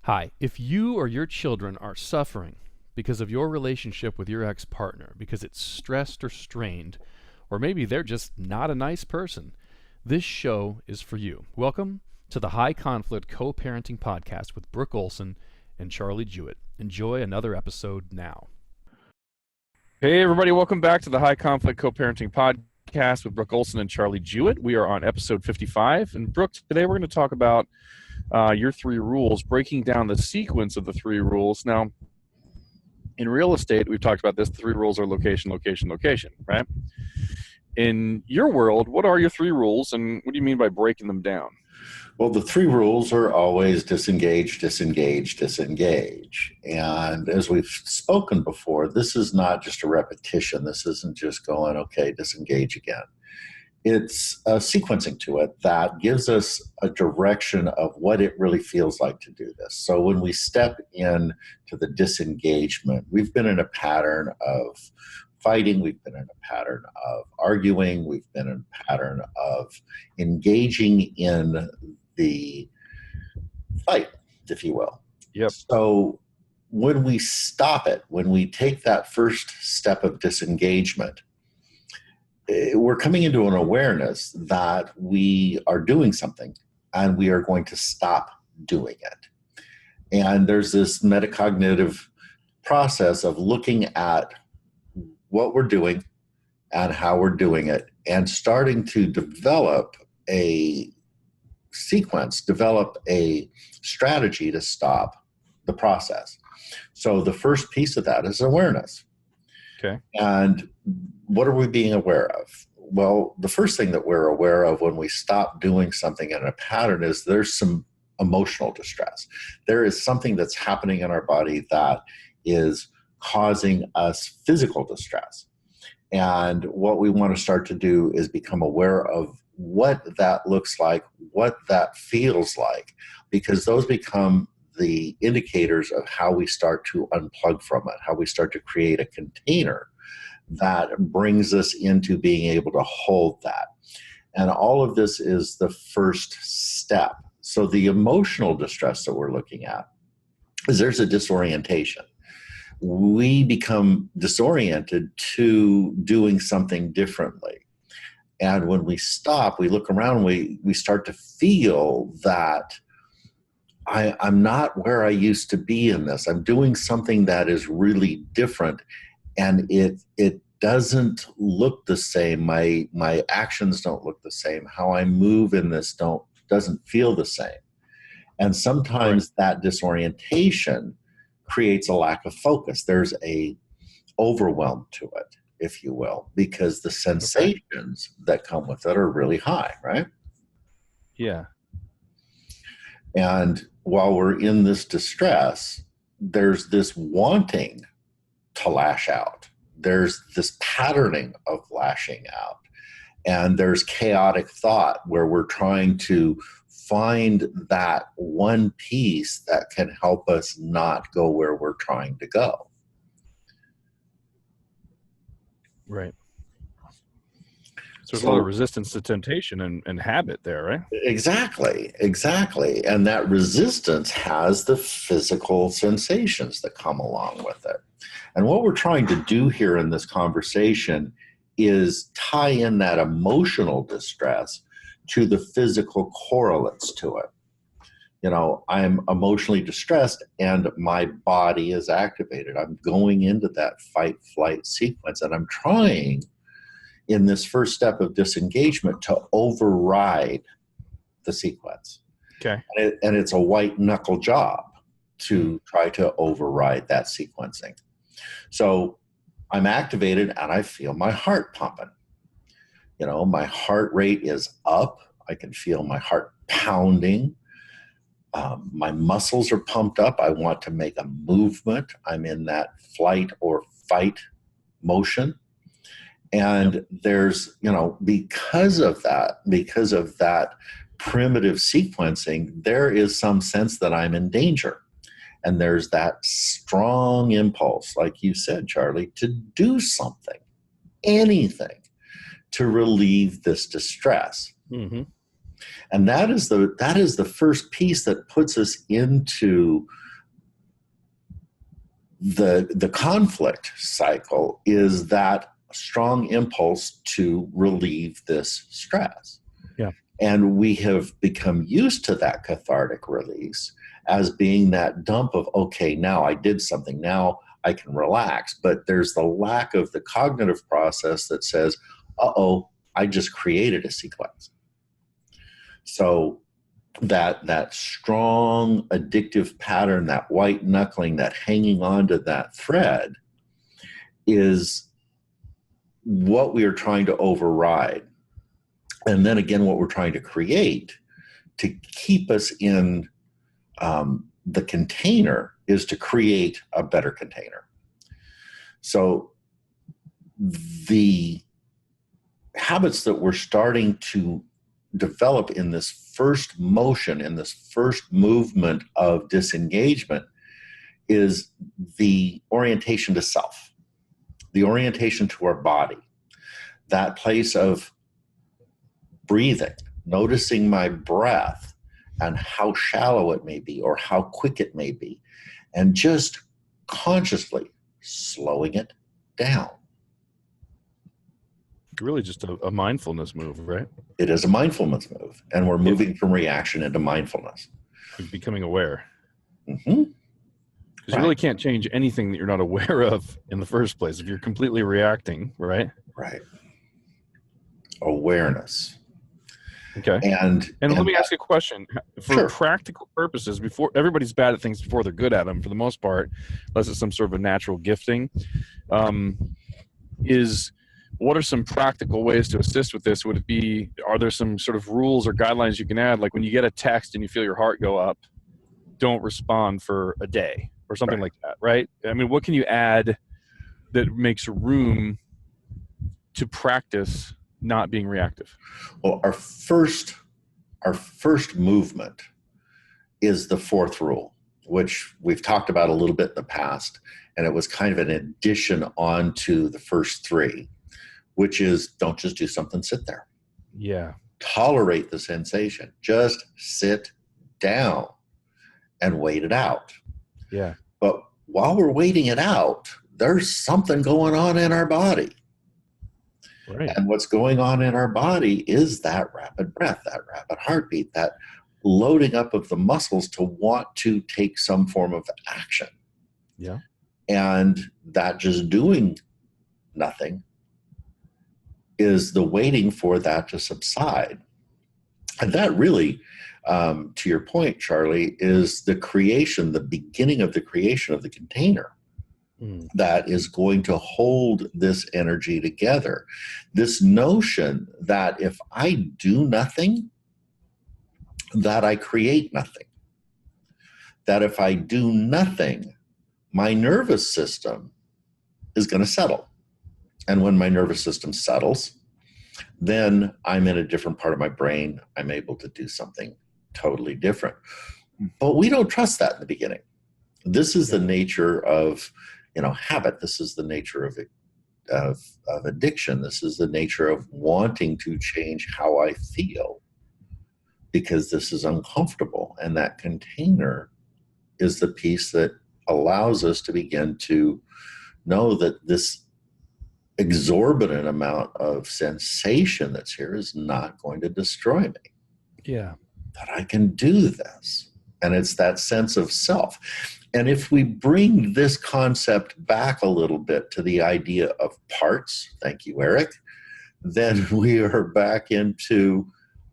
Hi, if you or your children are suffering because of your relationship with your ex-partner, because it's stressed or strained, or maybe they're just not a nice person, this show is for you. Welcome to the High Conflict Co-Parenting Podcast with Brook Olson and Charlie Jewett. Enjoy another episode now. Hey everybody, welcome back to the High Conflict Co-Parenting Podcast with Brook Olson and Charlie Jewett. We are on episode 55, and Brook, today we're going to talk about your three rules, breaking down the sequence of the three rules. Now, in real estate, we've talked about this. The three rules are location, location, location, right? In your world, what are your three rules, and what do you mean by breaking them down? Well, the three rules are always disengage, disengage, disengage. And as we've spoken before, this is not just a repetition. This isn't just going, okay, disengage again. It's a sequencing to it that gives us a direction of what it really feels like to do this. So when we step in to the disengagement, we've been in a pattern of fighting, we've been in a pattern of arguing, we've been in a pattern of engaging in the fight, if you will. Yep. So when we stop it, when we take that first step of disengagement, we're coming into an awareness that we are doing something and we are going to stop doing it. And there's this metacognitive process of looking at what we're doing and how we're doing it and starting to develop a sequence, develop a strategy to stop the process. So the first piece of that is awareness. Okay. And what are we being aware of? Well, the first thing that we're aware of when we stop doing something in a pattern is there's some emotional distress. There is something that's happening in our body that is causing us physical distress. And what we want to start to do is become aware of what that looks like, what that feels like, because those become the indicators of how we start to unplug from it, how we start to create a container that brings us into being able to hold that. And all of this is the first step. So the emotional distress that we're looking at is there's a disorientation. We become disoriented to doing something differently. And when we stop, we look around, we start to feel that I'm not where I used to be in this. I'm doing something that is really different, and it doesn't look the same. My actions don't look the same. How I move in this doesn't feel the same. And sometimes that disorientation creates a lack of focus. There's a overwhelm to it, if you will, because the sensations that come with it are really high, right? Yeah. And while we're in this distress, there's this wanting to lash out. There's this patterning of lashing out. And there's chaotic thought where we're trying to find that one piece that can help us not go where we're trying to go. Right. So there's a lot of resistance to temptation and habit there, right? Exactly. And that resistance has the physical sensations that come along with it. And what we're trying to do here in this conversation is tie in that emotional distress to the physical correlates to it. You know, I'm emotionally distressed and my body is activated. I'm going into that fight, flight sequence, and I'm trying in this first step of disengagement to override the sequence. Okay. And it's a white knuckle job to try to override that sequencing. So I'm activated and I feel my heart pumping. You know, my heart rate is up. I can feel my heart pounding. My muscles are pumped up. I want to make a movement. I'm in that flight or fight motion. And there's, you know, because of that primitive sequencing, there is some sense that I'm in danger. And there's that strong impulse, like you said, Charlie, to do something, anything, to relieve this distress. Mm-hmm. And that is the first piece that puts us into the conflict cycle, is that strong impulse to relieve this stress. Yeah. And we have become used to that cathartic release as being that dump of, okay, now I did something, now I can relax. But there's the lack of the cognitive process that says, uh-oh, I just created a sequence. So that strong addictive pattern, that white knuckling, that hanging on to that thread, is what we are trying to override. And then again, what we're trying to create to keep us in the container is to create a better container. So the habits that we're starting to develop in this first motion, in this first movement of disengagement, is the orientation to self, the orientation to our body, that place of breathing, noticing my breath and how shallow it may be or how quick it may be, and just consciously slowing it down. Really just a mindfulness move, right? It is a mindfulness move, and we're moving from reaction into mindfulness. You're becoming aware. Mm-hmm. Because you really can't change anything that you're not aware of in the first place if you're completely reacting, right? Right. Awareness. Okay. And let me ask you a question. For Sure. practical purposes, before everybody's bad at things before they're good at them, for the most part, unless it's some sort of a natural gifting, what are some practical ways to assist with this? Are there some sort of rules or guidelines you can add? Like when you get a text and you feel your heart go up, don't respond for a day or something like that, right? I mean, what can you add that makes room to practice not being reactive? Well, our first movement is the fourth rule, which we've talked about a little bit in the past, and it was kind of an addition onto the first three, which is don't just do something, sit there. Yeah. Tolerate the sensation. Just sit down and wait it out. Yeah. But while we're waiting it out, there's something going on in our body. Right. And what's going on in our body is that rapid breath, that rapid heartbeat, that loading up of the muscles to want to take some form of action. Yeah. And that just doing nothing is the waiting for that to subside. And that really, to your point, Charlie, is the beginning of the creation of the container that is going to hold this energy together. This notion that if I do nothing, that I create nothing. That if I do nothing, my nervous system is going to settle. And when my nervous system settles, then I'm in a different part of my brain. I'm able to do something totally different. But we don't trust that in the beginning. This is the nature of, habit. This is the nature of addiction. This is the nature of wanting to change how I feel because this is uncomfortable. And that container is the piece that allows us to begin to know that this exorbitant amount of sensation that's here is not going to destroy me. Yeah. That I can do this. And it's that sense of self. And if we bring this concept back a little bit to the idea of parts, thank you, Eric, then we are back into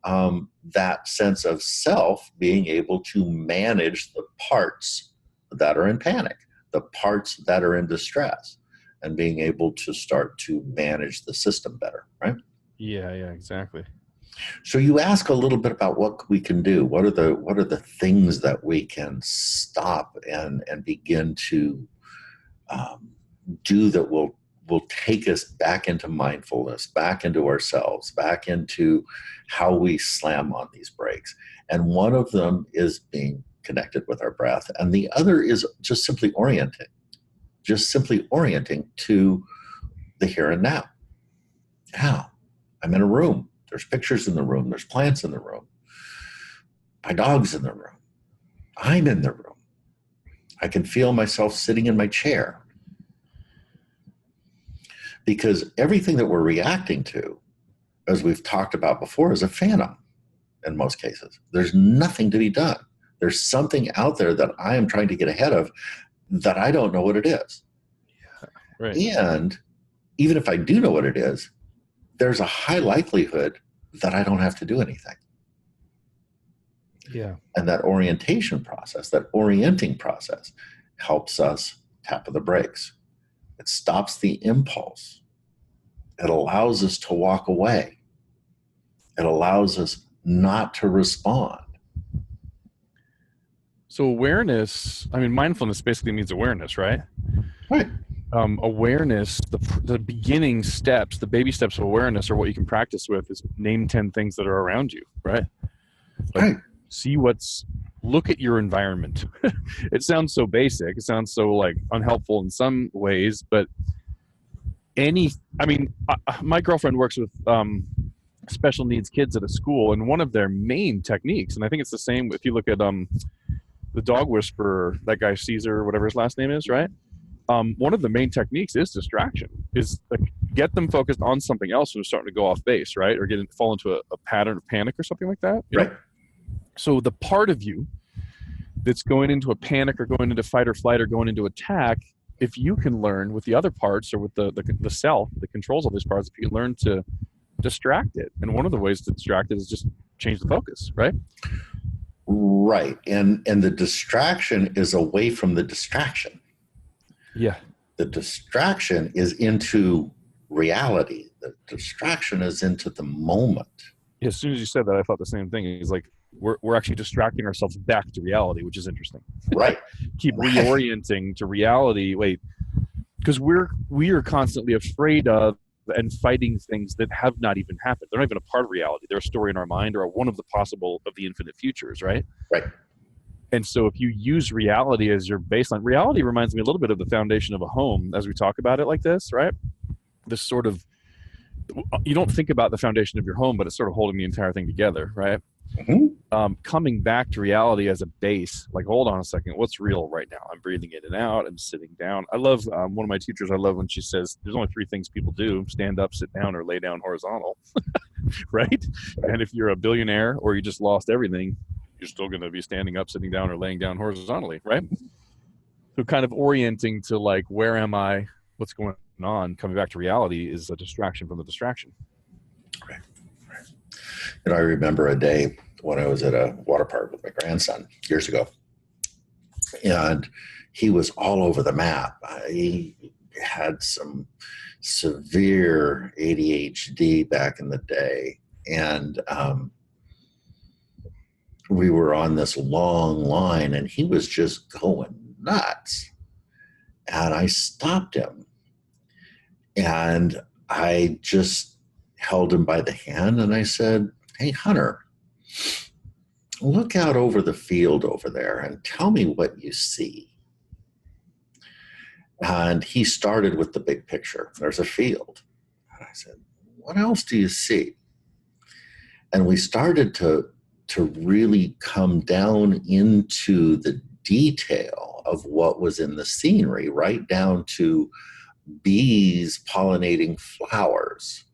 that sense of self being able to manage the parts that are in panic, the parts that are in distress, and being able to start to manage the system better, right? Yeah, exactly. So you ask a little bit about what we can do. What are the things that we can stop and begin to do that will take us back into mindfulness, back into ourselves, back into how we slam on these brakes. And one of them is being connected with our breath, and the other is just simply orienting to the here and now. Now, I'm in a room. There's pictures in the room. There's plants in the room. My dog's in the room. I'm in the room. I can feel myself sitting in my chair. Because everything that we're reacting to, as we've talked about before, is a phantom in most cases. There's nothing to be done. There's something out there that I am trying to get ahead of that I don't know what it is. Right. And even if I do know what it is, there's a high likelihood that I don't have to do anything. Yeah. And that orientation process, that orienting process, helps us tap the brakes. It stops the impulse. It allows us to walk away. It allows us not to respond. So awareness, I mean, mindfulness basically means awareness, right? Right. Awareness, the beginning steps, the baby steps of awareness are what you can practice with is name 10 things that are around you, right? Like, Right. Look at your environment. It sounds so basic. It sounds so like unhelpful in some ways, but my girlfriend works with special needs kids at a school, and one of their main techniques, and I think it's the same if you look at the dog whisperer, that guy Caesar, whatever his last name is, right? One of the main techniques is distraction, is like, get them focused on something else when they're starting to go off base, right? Or fall into a pattern of panic or something like that. Right. Know? So the part of you that's going into a panic or going into fight or flight or going into attack, if you can learn with the other parts or with the self that controls all these parts, if you learn to distract it. And one of the ways to distract it is just change the focus, right? Right. And the distraction is away from the distraction. Yeah. The distraction is into reality. The distraction is into the moment. Yeah, as soon as you said that, I thought the same thing. It's like we're actually distracting ourselves back to reality, which is interesting. Right. Keep reorienting to reality. Wait, because we are constantly afraid of and fighting things that have not even happened. They're not even a part of reality. They're a story in our mind or one of the possible of the infinite futures, right? Right. And so if you use reality as your baseline, reality reminds me a little bit of the foundation of a home as we talk about it like this, right? This sort of, you don't think about the foundation of your home, but it's sort of holding the entire thing together, right? Mm-hmm. Coming back to reality as a base, like, hold on a second, what's real right now? I'm breathing in and out, I'm sitting down. I love, one of my teachers, I love when she says, there's only 3 things people do: stand up, sit down, or lay down horizontal, right? And if you're a billionaire or you just lost everything, you're still going to be standing up, sitting down, or laying down horizontally, right? So kind of orienting to like, where am I? What's going on? Coming back to reality is a distraction from the distraction. Right. I remember a day when I was at a water park with my grandson years ago, and he was all over the map. He had some severe ADHD back in the day, and we were on this long line, and he was just going nuts. And I stopped him, and I just held him by the hand, and I said, "Hey, Hunter, look out over the field over there and tell me what you see." And he started with the big picture. There's a field. And I said, "What else do you see?" And we started to really come down into the detail of what was in the scenery, right down to bees pollinating flowers.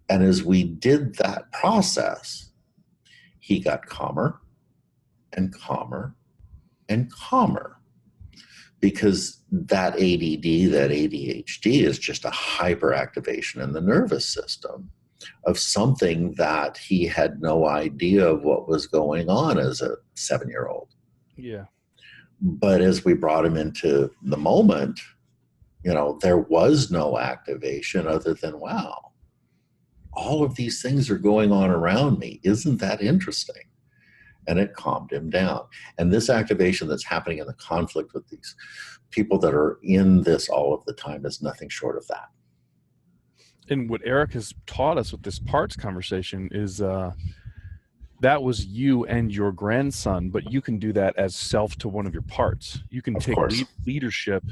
And as we did that process, he got calmer and calmer and calmer, because that ADD, that ADHD is just a hyperactivation in the nervous system of something that he had no idea of what was going on as a 7-year-old. Yeah. But as we brought him into the moment, there was no activation other than, wow, all of these things are going on around me. Isn't that interesting? And it calmed him down. And this activation that's happening in the conflict with these people that are in this all of the time is nothing short of that. And what Eric has taught us with this parts conversation is that was you and your grandson, but you can do that as self to one of your parts. You can take leadership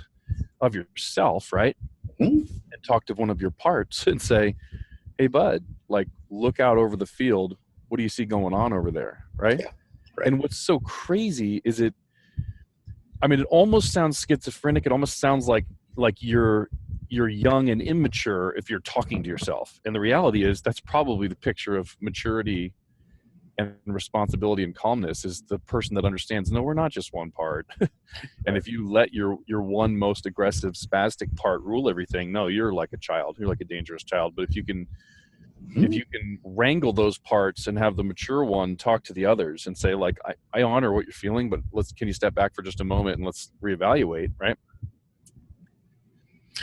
of yourself, right? Mm-hmm. And talk to one of your parts and say, "Hey, bud, like, look out over the field. What do you see going on over there? Right. Yeah, right. And what's so crazy is it almost sounds schizophrenic. It almost sounds like you're young and immature if you're talking to yourself. And the reality is that's probably the picture of maturity and responsibility and calmness, is the person that understands, no, we're not just one part. And if you let your one most aggressive spastic part rule everything, no, you're like a child. You're like a dangerous child. But if you can wrangle those parts and have the mature one talk to the others and say, like, I honor what you're feeling, but can you step back for just a moment and let's reevaluate, right?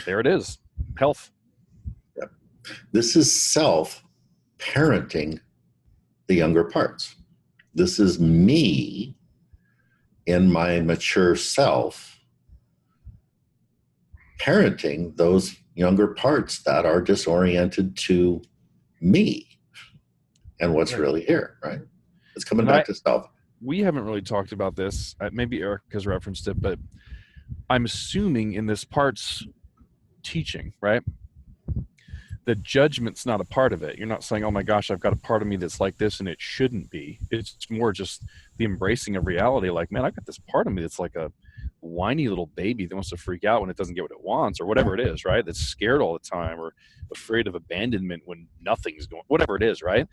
There it is. Health. Yep. This is self parenting the younger parts. This is me in my mature self parenting those younger parts that are disoriented to me and what's really here, right? It's coming back to self. We haven't really talked about this. Maybe Eric has referenced it, but I'm assuming in this part's teaching, right, that judgment's not a part of it. You're not saying, oh my gosh, I've got a part of me that's like this and it shouldn't be. It's more just the embracing of reality. Like, man, I've got this part of me that's like a whiny little baby that wants to freak out when it doesn't get what it wants, or whatever it is, right? That's scared all the time, or afraid of abandonment when nothing's going, whatever it is, right?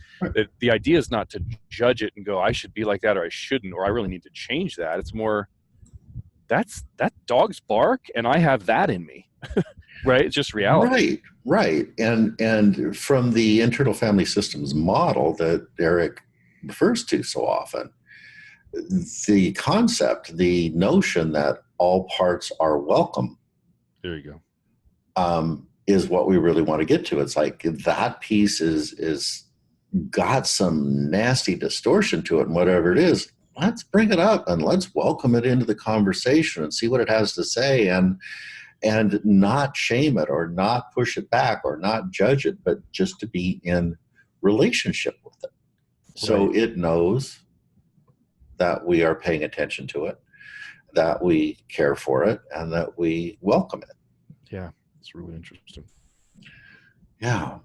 The idea is not to judge it and go, I should be like that, or I shouldn't, or I really need to change that. It's more, that dog's bark and I have that in me. Right? It's just reality. Right. And from the internal family systems model that Eric refers to so often, the concept, the notion that all parts are welcome. There you go. Is what we really want to get to. It's like that piece is got some nasty distortion to it, and whatever it is, let's bring it up and let's welcome it into the conversation and see what it has to say, and not shame it or not push it back or not judge it, but just to be in relationship with it. So it knows that we are paying attention to it, that we care for it, and that we welcome it. Yeah, it's really interesting. Yeah.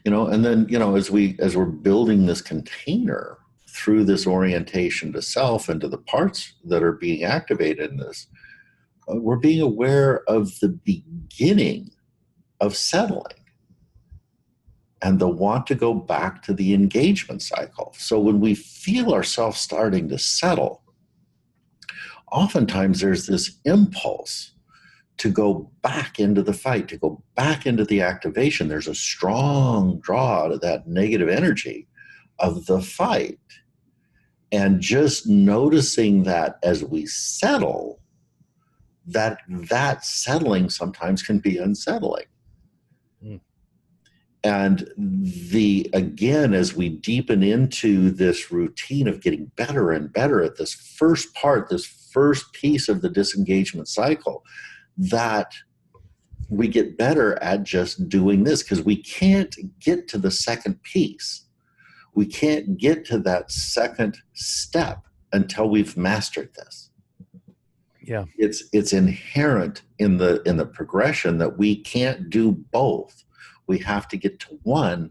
And then, as we're building this container through this orientation to self and to the parts that are being activated in this, we're being aware of the beginning of settling and the want to go back to the engagement cycle. So when we feel ourselves starting to settle, oftentimes there's this impulse to go back into the fight, to go back into the activation. There's a strong draw to that negative energy of the fight. And just noticing that as we settle, that settling sometimes can be unsettling. And again, as we deepen into this routine of getting better and better at this first part, this first piece of the disengagement cycle, that we get better at just doing this, because we can't get to the second piece. We can't get to that second step until we've mastered this. Yeah. It's inherent in the progression that we can't do both. We have to get to one.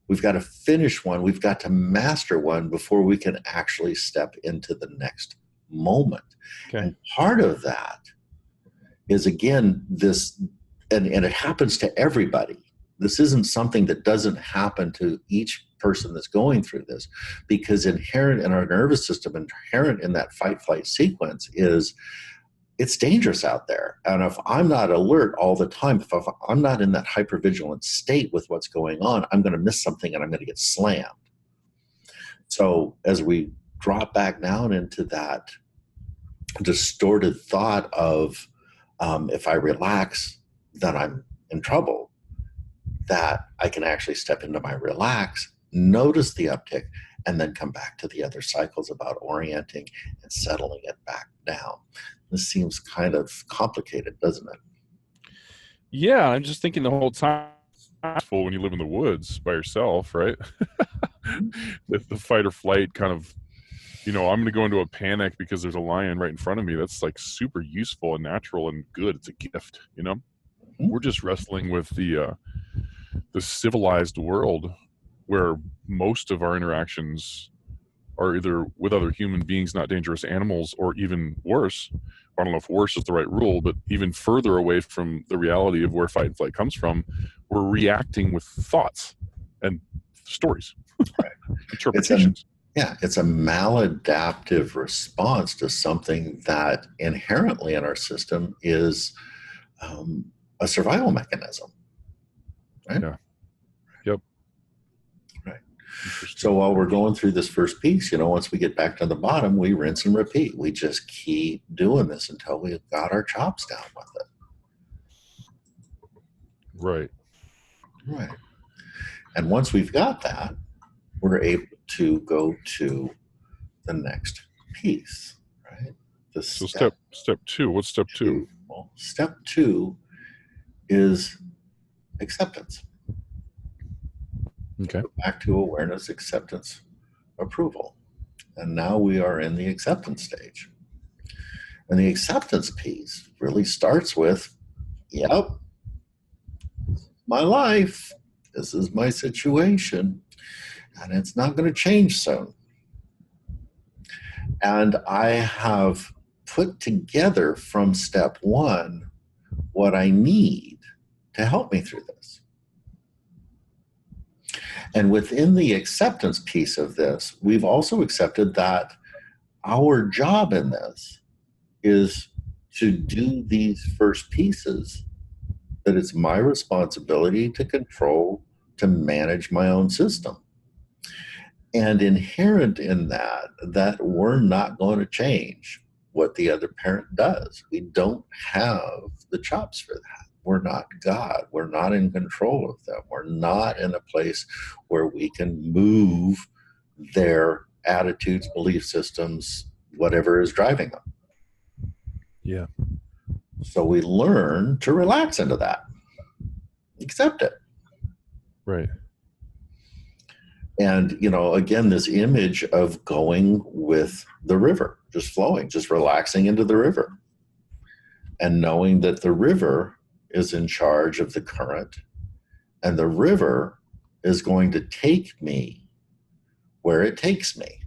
We've got to finish one. We've got to master one before we can actually step into the next moment. Okay. And part of that is, again, this, and it happens to everybody. This isn't something that doesn't happen to each person that's going through this, because inherent in our nervous system, inherent in that fight-flight sequence is, it's dangerous out there. And if I'm not alert all the time, if I'm not in that hypervigilant state with what's going on, I'm going to miss something and I'm going to get slammed. So as we drop back down into that distorted thought of, if I relax, then I'm in trouble, that I can actually step into my relax, notice the uptick, and then come back to the other cycles about orienting and settling it back down. This seems kind of complicated, doesn't it? Yeah, I'm just thinking the whole time, it's full when you live in the woods by yourself, right? the fight or flight kind of, I'm going to go into a panic because there's a lion right in front of me. That's like super useful and natural and good. It's a gift, We're just wrestling with the civilized world where most of our interactions are either with other human beings, not dangerous animals, or even worse. I don't know if worse is the right rule, but even further away from the reality of where fight and flight comes from, we're reacting with thoughts and stories, Right. interpretations. It's a maladaptive response to something that inherently in our system is a survival mechanism. Right? Yeah. Yep. Right. So while we're going through this first piece, once we get back to the bottom, we rinse and repeat. We just keep doing this until we've got our chops down with it. Right. Right. And once we've got that, we're able to go to the next piece, right? So step 2. What's step 2? Well, step 2 is acceptance. Okay. Back to awareness, acceptance, approval. And now we are in the acceptance stage. And the acceptance piece really starts with, yep, my life, this is my situation, and it's not going to change soon. And I have put together from step 1 what I need to help me through this. And within the acceptance piece of this, we've also accepted that our job in this is to do these first pieces, that it's my responsibility to control, to manage my own system. And inherent in that we're not going to change what the other parent does. We don't have the chops for that. We're not God. We're not in control of them. We're not in a place where we can move their attitudes, belief systems, whatever is driving them. Yeah. So we learn to relax into that. Accept it. Right. And, again, this image of going with the river, just flowing, just relaxing into the river, and knowing that the river is in charge of the current, and the river is going to take me where it takes me.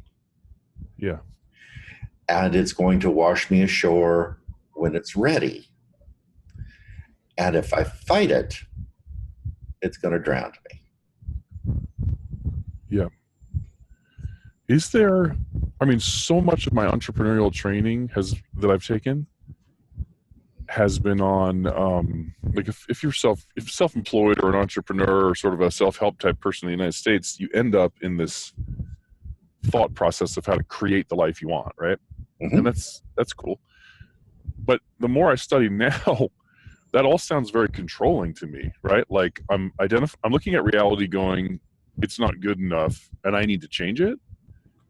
Yeah. And it's going to wash me ashore when it's ready. And if I fight it, it's going to drown me. Yeah. Is there, so much of my entrepreneurial training that I've taken has been on, if you're self-employed or an entrepreneur or sort of a self-help type person in the United States, you end up in this thought process of how to create the life you want, right? Mm-hmm. And that's cool. But the more I study now, that all sounds very controlling to me, right? Like I'm looking at reality going, it's not good enough and I need to change it,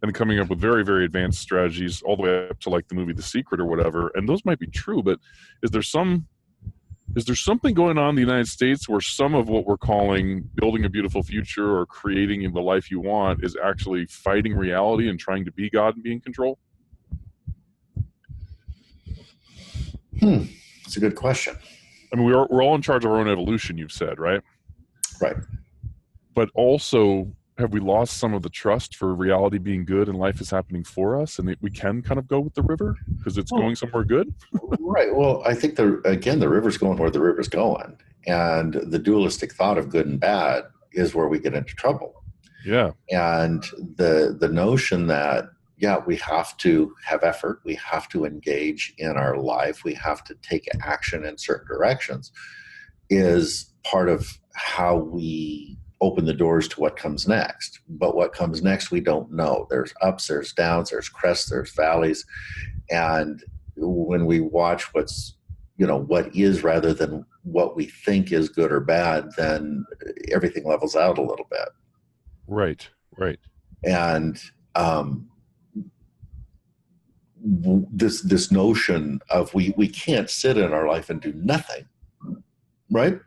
and coming up with very, very advanced strategies all the way up to like the movie The Secret or whatever. And those might be true, but is there something going on in the United States where some of what we're calling building a beautiful future or creating the life you want is actually fighting reality and trying to be God and be in control? That's a good question. We're all in charge of our own evolution, you've said, right? Right. But also, have we lost some of the trust for reality being good and life is happening for us, and we can kind of go with the river because it's going somewhere good? Right. Well, I think the river's going where the river's going, and the dualistic thought of good and bad is where we get into trouble. Yeah. And the notion that, we have to have effort, we have to engage in our life, we have to take action in certain directions, is part of how we open the doors to what comes next. But what comes next, we don't know. There's ups, there's downs, there's crests, there's valleys. And when we watch what is rather than what we think is good or bad, then everything levels out a little bit. Right. And this notion of we can't sit in our life and do nothing, right?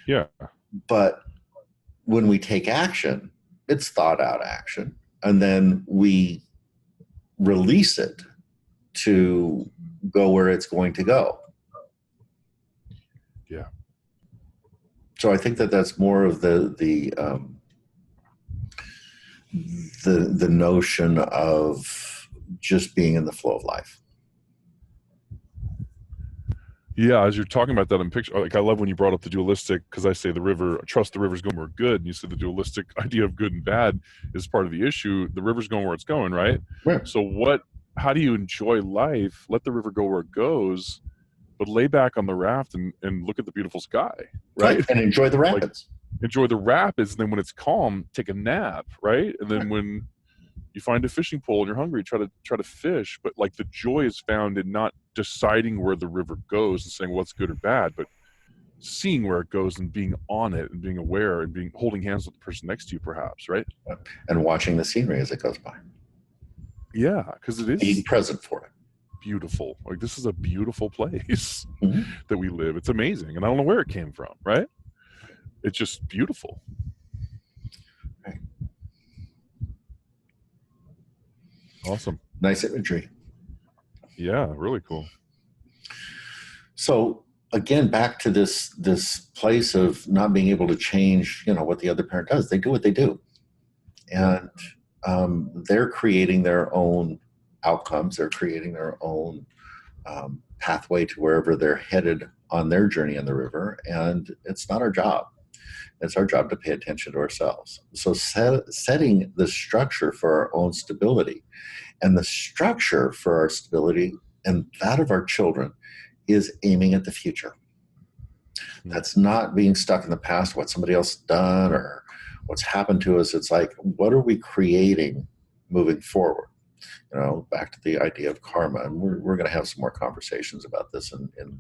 Yeah. But when we take action, it's thought out action, and then we release it to go where it's going to go. Yeah. So I think that's more of the the notion of just being in the flow of life. Yeah, as you're talking about that in picture, like I love when you brought up the dualistic, because I say trust the river's going where good, and you said the dualistic idea of good and bad is part of the issue. The river's going where it's going, right? Right. So how do you enjoy life? Let the river go where it goes, but lay back on the raft and look at the beautiful sky, right? And enjoy the rapids. Like, enjoy the rapids, and then when it's calm, take a nap, right? And then when you find a fishing pole and you're hungry, try to fish. But like the joy is found in not deciding where the river goes and saying what's good or bad, but seeing where it goes and being on it and being aware and holding hands with the person next to you, perhaps, right? And watching the scenery as it goes by. Yeah, because it is being present for it. Beautiful. Like, this is a beautiful place that we live. It's amazing, and I don't know where it came from, right? It's just beautiful. Right. Awesome. Nice imagery. Yeah, really cool. So again, back to this place of not being able to change, what the other parent does. They do what they do, and they're creating their own outcomes. They're creating their own pathway to wherever they're headed on their journey in the river, and it's not our job. It's our job to pay attention to ourselves. So setting the structure for our own stability, and the structure for our stability and that of our children is aiming at the future. That's not being stuck in the past, what somebody else has done or what's happened to us. It's like, what are we creating moving forward? Back to the idea of karma. And we're going to have some more conversations about this in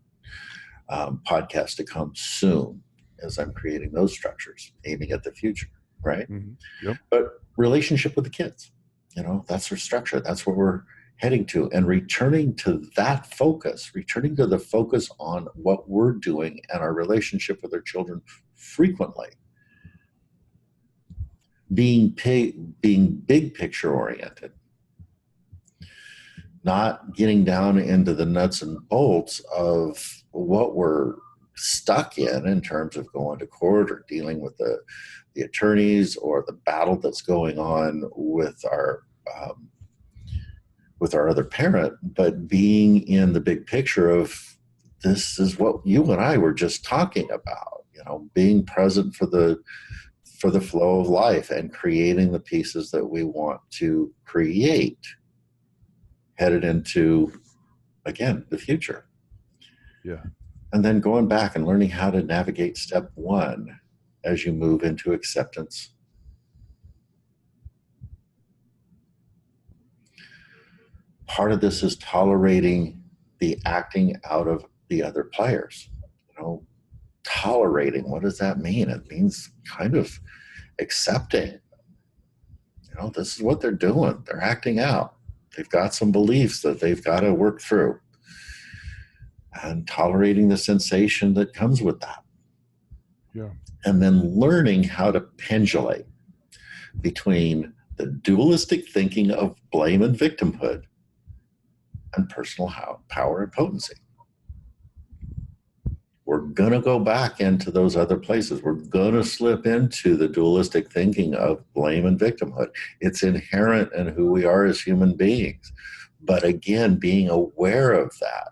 podcasts to come soon, as I'm creating those structures, aiming at the future, right? Mm-hmm. Yep. But relationship with the kids, that's our structure. That's what we're heading to, and returning to that focus, returning to the focus on what we're doing and our relationship with our children frequently. Being big picture oriented, not getting down into the nuts and bolts of what we're stuck in terms of going to court or dealing with the attorneys or the battle that's going on with our other parent, but being in the big picture of, this is what you and I were just talking about, being present for the flow of life and creating the pieces that we want to create, headed into, again, the future. Yeah. And then going back and learning how to navigate step one as you move into acceptance. Part of this is tolerating the acting out of the other players. Tolerating, what does that mean? It means kind of accepting. This is what they're doing. They're acting out. They've got some beliefs that they've got to work through. And tolerating the sensation that comes with that. Yeah. And then learning how to pendulate between the dualistic thinking of blame and victimhood and personal power and potency. We're going to go back into those other places. We're going to slip into the dualistic thinking of blame and victimhood. It's inherent in who we are as human beings. But again, being aware of that,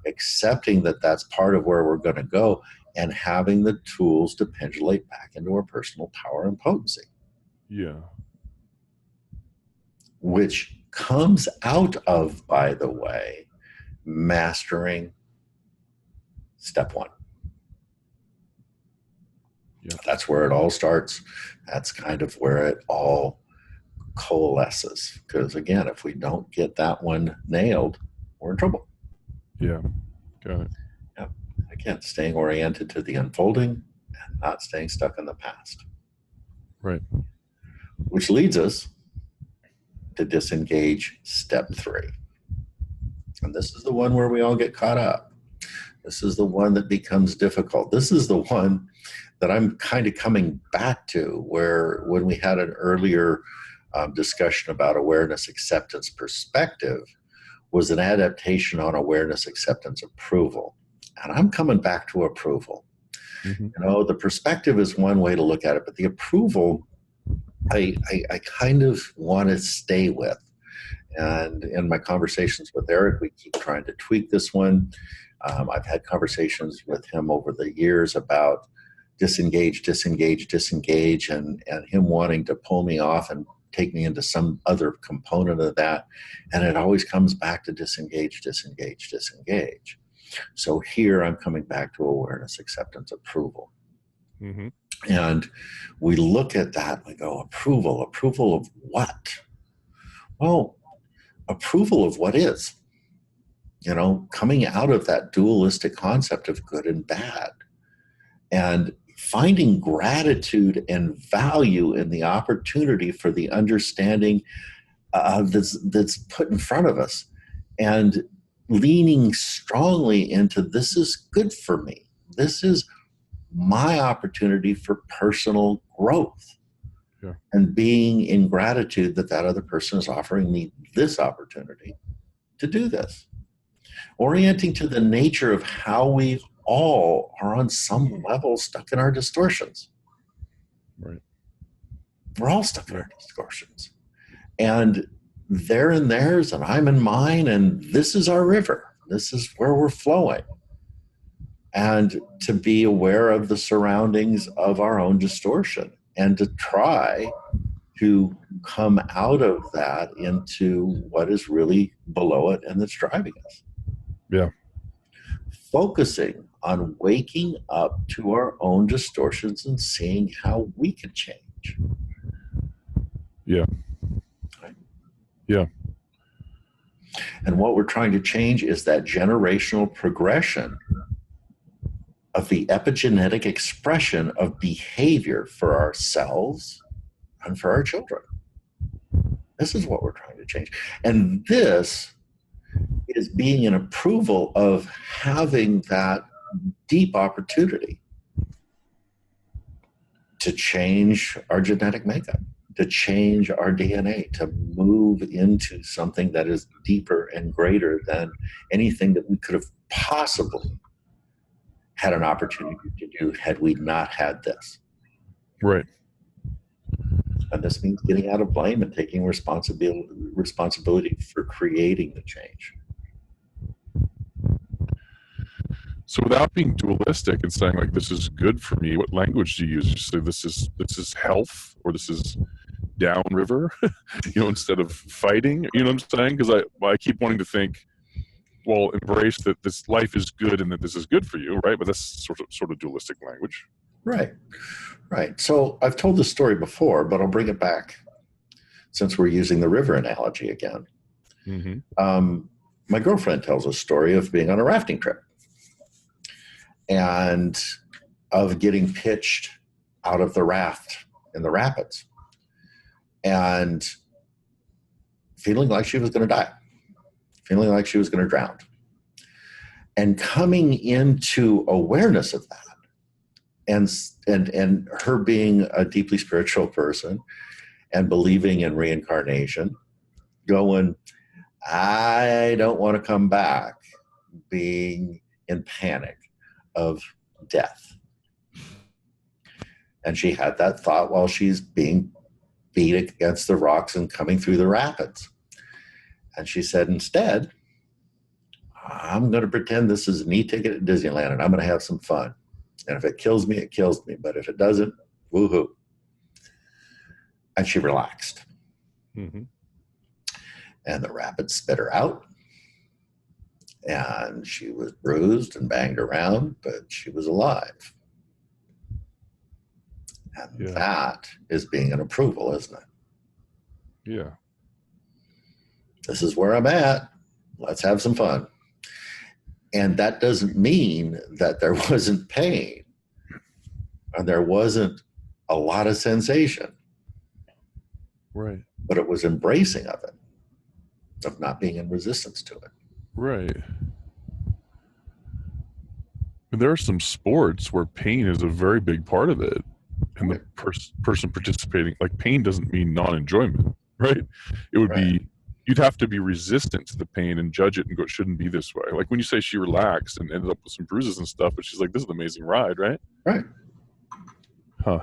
accepting that that's part of where we're going to go, and having the tools to pendulate back into our personal power and potency. Yeah. Which comes out of, by the way, mastering step one. Yeah. That's where it all starts. That's kind of where it all coalesces. Because again, if we don't get that one nailed, we're in trouble. Yeah. Got it. Yeah. Again, staying oriented to the unfolding and not staying stuck in the past. Right. Which leads us to disengage step 3. And this is the one where we all get caught up. This is the one that becomes difficult. This is the one that I'm kind of coming back to, where when we had an earlier discussion about awareness, acceptance, perspective, was an adaptation on awareness, acceptance, approval. And I'm coming back to approval. Mm-hmm. The perspective is one way to look at it, but the approval I kind of want to stay with. And in my conversations with Eric, we keep trying to tweak this one. I've had conversations with him over the years about disengage, and him wanting to pull me off and take me into some other component of that. And it always comes back to disengage. So here I'm coming back to awareness, acceptance, approval. Mm-hmm. And we look at that and we go, approval of what? Well, approval of what is, coming out of that dualistic concept of good and bad, and finding gratitude and value in the opportunity for the understanding that's put in front of us, and leaning strongly into this is good for me. This is my opportunity for personal growth. Yeah. And being in gratitude that other person is offering me this opportunity to do this. Orienting to the nature of how we all are on some level stuck in our distortions. Right. We're all stuck in our distortions. And they're in theirs and I'm in mine, and this is our river. This is where we're flowing. And to be aware of the surroundings of our own distortion, and to try to come out of that into what is really below it and that's driving us. Yeah. Focusing on waking up to our own distortions and seeing how we can change. Yeah. Right? Yeah. And what we're trying to change is that generational progression of the epigenetic expression of behavior for ourselves and for our children. This is what we're trying to change. And this is being an approval of having that deep opportunity to change our genetic makeup, to change our DNA, to move into something that is deeper and greater than anything that we could have possibly had an opportunity to do had we not had this. Right. And this means getting out of blame and taking responsibility for creating the change. So without being dualistic and saying like this is good for me, what language do you use? You say this is health, or this is downriver, instead of fighting. You know what I'm saying? Because I keep wanting to think, well, embrace that this life is good and that this is good for you, right? But that's sort of dualistic language. Right. So I've told this story before, but I'll bring it back since we're using the river analogy again. Mm-hmm. My girlfriend tells a story of being on a rafting trip and of getting pitched out of the raft in the rapids and feeling like she was going to die, feeling like she was going to drown, and coming into awareness of that. And her being a deeply spiritual person and believing in reincarnation, going, I don't want to come back, being in panic of death. And she had that thought while she's being beat against the rocks and coming through the rapids. And she said, instead, I'm going to pretend this is an e-ticket at Disneyland and I'm going to have some fun. And if it kills me, it kills me. But if it doesn't, woohoo. And she relaxed. Mm-hmm. And the rapids spit her out. And she was bruised and banged around, but she was alive. And that is being an approval, isn't it? Yeah. This is where I'm at. Let's have some fun. And that doesn't mean that there wasn't pain and there wasn't a lot of sensation. Right. But it was embracing of it, of not being in resistance to it. Right. And there are some sports where pain is a very big part of it. And the person participating, like pain doesn't mean non-enjoyment, right? It would be, you'd have to be resistant to the pain and judge it and go, it shouldn't be this way. Like when you say she relaxed and ended up with some bruises and stuff, but she's like, this is an amazing ride, right? Right. Huh.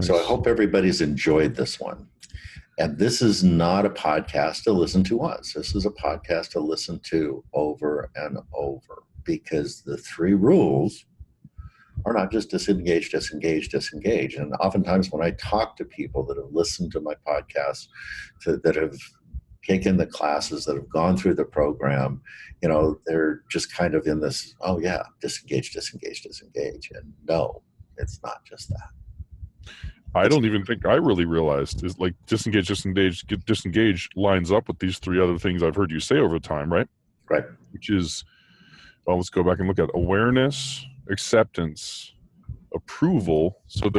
So I Nice. hope everybody's enjoyed this one. And this is not a podcast to listen to once. This is a podcast to listen to over and over, because the 3 rules are not just disengage, disengage, disengage. And oftentimes when I talk to people that have listened to my podcast, that have taken the classes, that have gone through the program, they're just kind of in this, oh yeah, disengage, disengage, disengage. And no, it's not just that. I don't even think I really realized is like disengage, disengage, disengage lines up with these 3 other things I've heard you say over time, right? Right. Which is, well, let's go back and look at awareness, acceptance, approval. So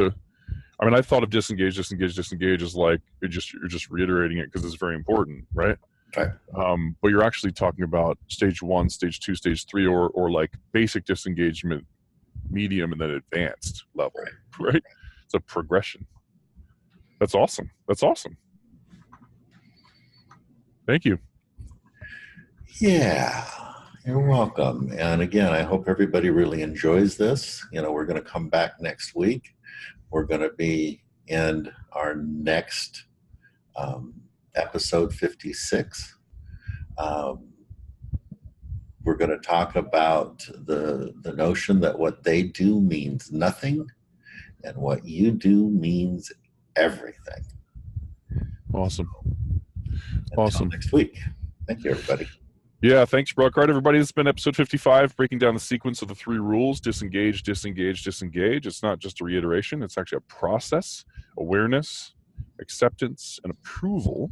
I thought of disengage, disengage, disengage as like you're just reiterating it because it's very important, right? Right. But you're actually talking about stage 1, stage 2, stage 3, or like basic disengagement, medium, and then advanced level, right? It's a progression. That's awesome. That's awesome. Thank you. Yeah, you're welcome. And again, I hope everybody really enjoys this. We're going to come back next week. We're going to be in our next episode 56. We're going to talk about the notion that what they do means nothing, and what you do means everything. Awesome. Until Awesome. next week. Thank you, everybody. Yeah, thanks, Brook. All right, everybody, this has been episode 55, breaking down the sequence of the 3 rules: disengage, disengage, disengage. It's not just a reiteration. It's actually a process: awareness, acceptance, and approval.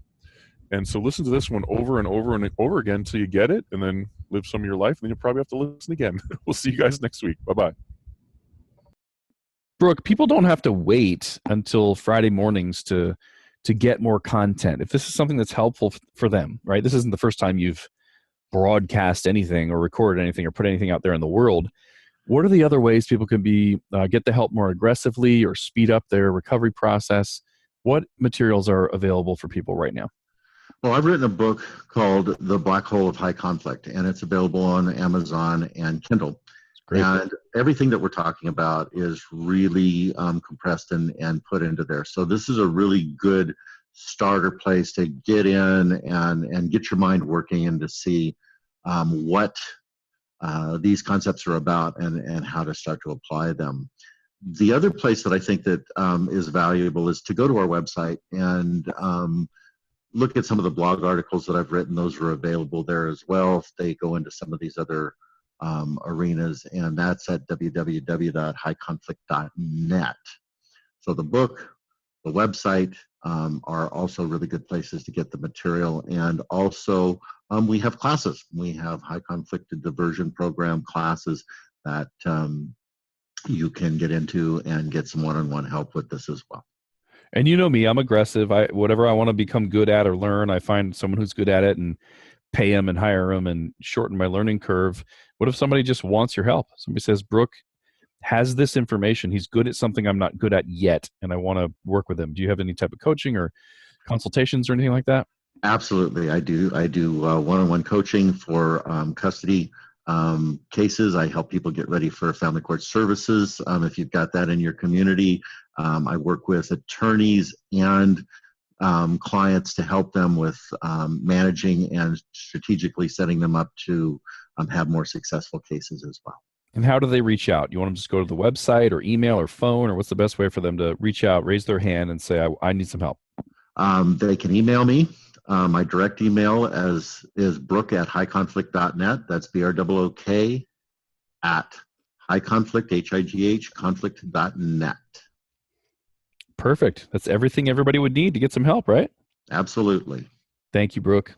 And so listen to this one over and over and over again until you get it, and then live some of your life, and then you'll probably have to listen again. We'll see you guys next week. Bye-bye. Brooke, people don't have to wait until Friday mornings to get more content. If this is something that's helpful for them, right? This isn't the first time you've broadcast anything or recorded anything or put anything out there in the world. What are the other ways people can get the help more aggressively or speed up their recovery process? What materials are available for people right now? Well, I've written a book called The Black Hole of High Conflict, and it's available on Amazon and Kindle. Great. And everything that we're talking about is really compressed and put into there. So this is a really good starter place to get in and get your mind working and to see what these concepts are about and how to start to apply them. The other place that I think that is valuable is to go to our website and look at some of the blog articles that I've written. Those are available there as well. They go into some of these other arenas, and that's at www.highconflict.net. So the book, the website are also really good places to get the material. And also we have classes. We have high conflict diversion program classes that you can get into and get some one-on-one help with this as well. And you know me, I'm aggressive. Whatever I want to become good at or learn, I find someone who's good at it and pay them and hire them and shorten my learning curve. What if somebody just wants your help? Somebody says, Brooke has this information. He's good at something I'm not good at yet, and I want to work with him. Do you have any type of coaching or consultations or anything like that? Absolutely, I do. I do one-on-one coaching for custody cases. I help people get ready for family court services. If you've got that in your community, I work with attorneys and clients to help them with managing and strategically setting them up to have more successful cases as well. And how do they reach out? You want them to just go to the website or email or phone, or what's the best way for them to reach out, raise their hand, and say, I need some help? They can email me. My direct email is brook@highconflict.net. That's BROOK at highconflict, HIGH, conflict.net. Perfect. That's everything everybody would need to get some help, right? Absolutely. Thank you, Brooke.